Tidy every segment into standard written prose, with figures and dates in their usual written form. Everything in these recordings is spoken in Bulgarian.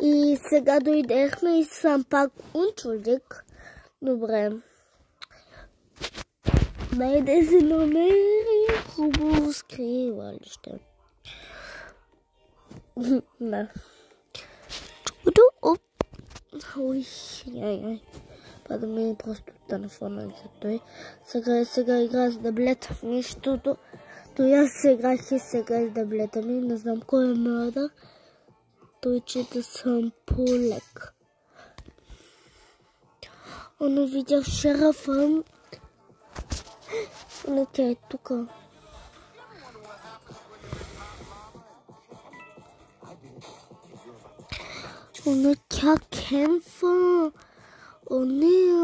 И сега дойдехме и съм пак учудик. Добре. Найде се намери хубаво скривалище. Да. Чудо, оп. Ой, яй. Пада ми просто телефона за той. Сега игра с таблета. Нищото. То аз сега с таблета ми. Не знам кой е мърда. Той чета съм полек. Оно видях шерафа. Но тя е тук. Оно тя кемфа. Оно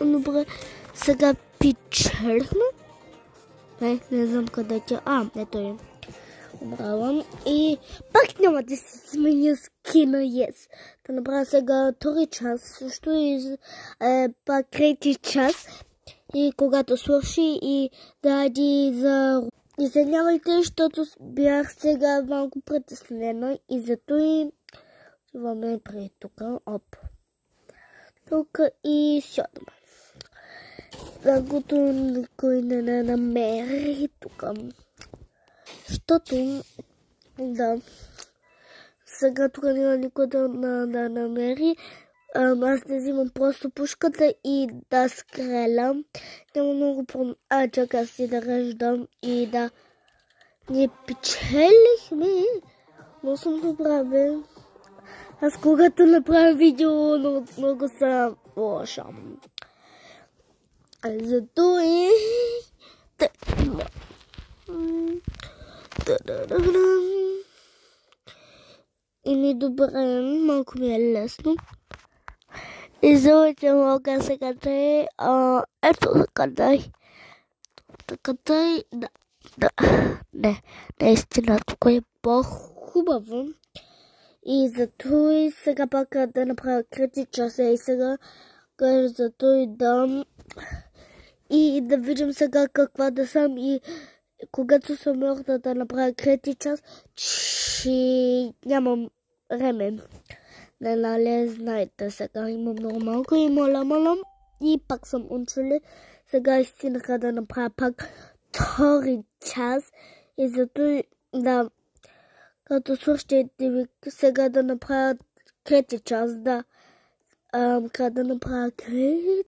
добре, сега печелихме. Не знам къде тя. Ето е. Браво. И пак няма да се сменя скина, yes. Да направя сега втори час, също и пак трети час. И когато свърши и дади за... Извинявайте, защото бях сега малко притеснена и зато и имаме при тук. Оп. Тук и сядаме. Загото никой не намери тук. Защото, да, сега тук няма никой да намери. Аз да взимам просто пушката и да стрелям. Няма много чакай си да реждам и да не печелихме. Но съм добра, бе. Аз когато направя видео, много съм лоша. Зато е... И добре, малко ми е лесно. И завече мога сега да е... Ето така да да. Не, наистина, тук е по-хубаво. И зато и сега пак да направя трети час и сега зато и да... И да видим сега каква да съм и когато съм мъртва да направя трети час, че нямам време. Не знаете, сега имам много малко и малам и пак съм учили. Сега истинаха да направя пак втори час и зато да, като слушате сега да направя трети час, да, да направя трети